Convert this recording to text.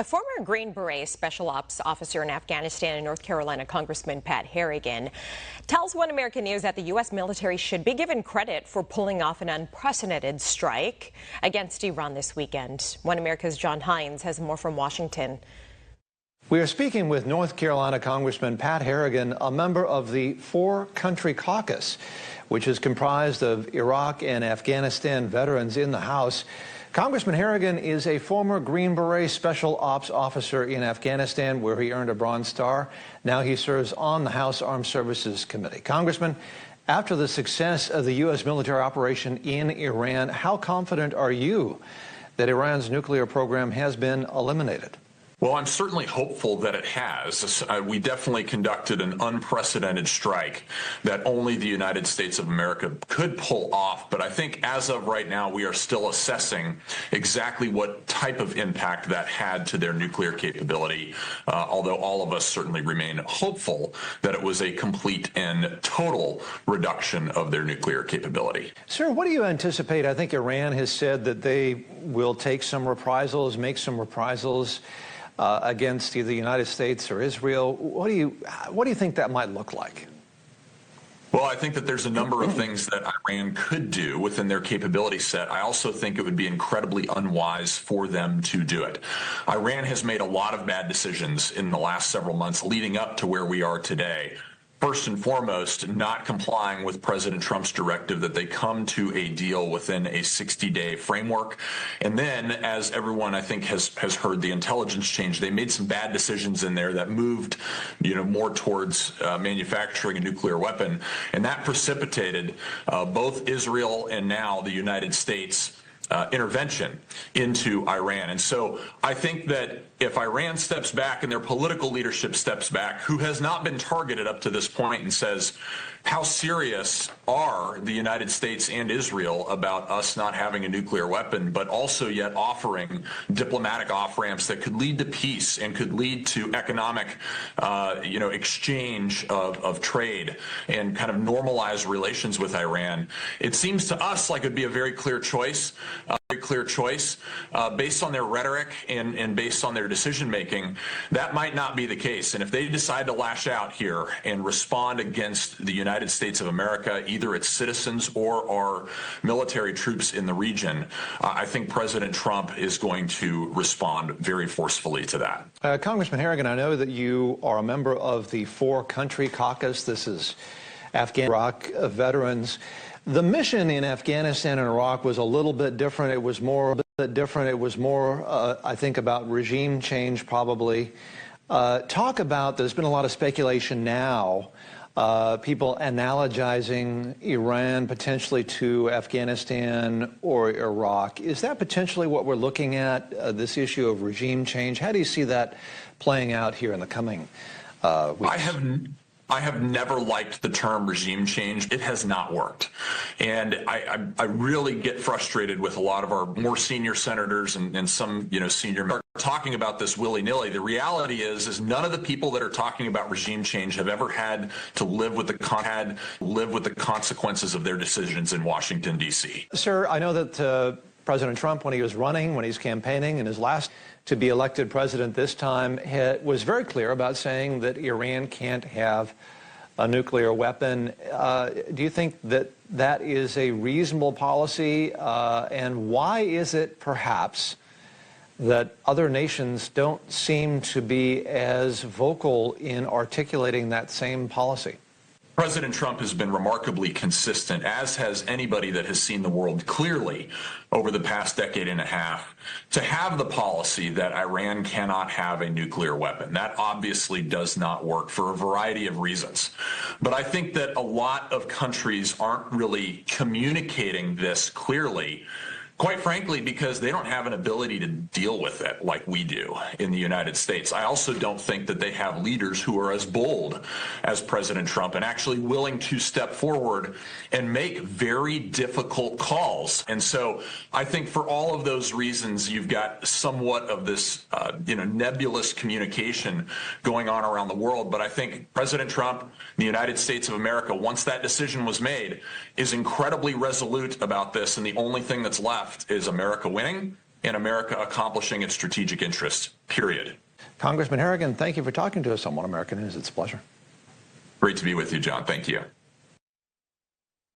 A former Green Beret Special Ops officer in Afghanistan and North Carolina, Congressman Pat Harrigan, tells One American News that the U.S. military should be given credit for pulling off an unprecedented strike against Iran this weekend. One America's John Hines has more from Washington. We are speaking with North Carolina Congressman Pat Harrigan, a member of the four-country caucus, which is comprised of Iraq and Afghanistan veterans in the House. Congressman Harrigan is a former Green Beret Special Ops officer in Afghanistan, where he earned a Bronze Star. Now he serves on the House Armed Services Committee. Congressman, after the success of the U.S. military operation in Iran, how confident are you that Iran's nuclear program has been eliminated? Well, I'm certainly hopeful that it has. We definitely conducted an unprecedented strike that only the United States of America could pull off. But I think as of right now, we are still assessing exactly what type of impact that had to their nuclear capability, although all of us certainly remain hopeful that it was a complete and total reduction of their nuclear capability. Sir, what do you anticipate? I think Iran has said that they will take some reprisals, make some reprisals against either the United States or Israel. What do you think that might look like? Well, I think that there's a number of things that Iran could do within their capability set. I also think it would be incredibly unwise for them to do it. Iran has made a lot of bad decisions in the last several months leading up to where we are today. First and foremost, not complying with President Trump's directive that they come to a deal within a 60-day framework. And then, as everyone I think has heard the intelligence change, they made some bad decisions in there that moved, more towards manufacturing a nuclear weapon. And that precipitated both Israel and now the United States intervention into Iran. And so I think that if Iran steps back and their political leadership steps back, who has not been targeted up to this point, and says, how serious are the United States and Israel about us not having a nuclear weapon, but also yet offering diplomatic off-ramps that could lead to peace and could lead to economic, exchange of trade and kind of normalize relations with Iran. It seems to us like it would be a very clear choice. Based on their rhetoric and based on their decision-making. That might not be the case. And if they decide to lash out here and respond against the United States of America, either its citizens or our military troops in the region, I think President Trump is going to respond very forcefully to that. Congressman Harrigan, I know that you are a member of the four-country caucus. This is Afghan Iraq veterans. The mission in Afghanistan and Iraq was a little bit different. It was more, I think, about regime change, probably. Talk about, there's been a lot of speculation now, people analogizing Iran potentially to Afghanistan or Iraq. Is that potentially what we're looking at, this issue of regime change? How do you see that playing out here in the coming weeks? I have never liked the term regime change. It has not worked. And I really get frustrated with a lot of our more senior senators and some, senior are talking about this willy-nilly. The reality is none of the people that are talking about regime change have ever had to live with the consequences of their decisions in Washington, D.C. Sir, I know that President Trump, when he was campaigning, and his last to be elected president this time, was very clear about saying that Iran can't have a nuclear weapon. Do you think that that is a reasonable policy? And why is it, perhaps, that other nations don't seem to be as vocal in articulating that same policy? President Trump has been remarkably consistent, as has anybody that has seen the world clearly over the past decade and a half, to have the policy that Iran cannot have a nuclear weapon. That obviously does not work for a variety of reasons. But I think that a lot of countries aren't really communicating this clearly, quite frankly, because they don't have an ability to deal with it like we do in the United States. I also don't think that they have leaders who are as bold as President Trump and actually willing to step forward and make very difficult calls. And so I think for all of those reasons, you've got somewhat of this, nebulous communication going on around the world. But I think President Trump, the United States of America, once that decision was made, is incredibly resolute about this. And the only thing that's left is America winning and America accomplishing its strategic interests. period. Congressman Harrigan, thank you for talking to us on One American News. It's a pleasure. Great to be with you, John. Thank you.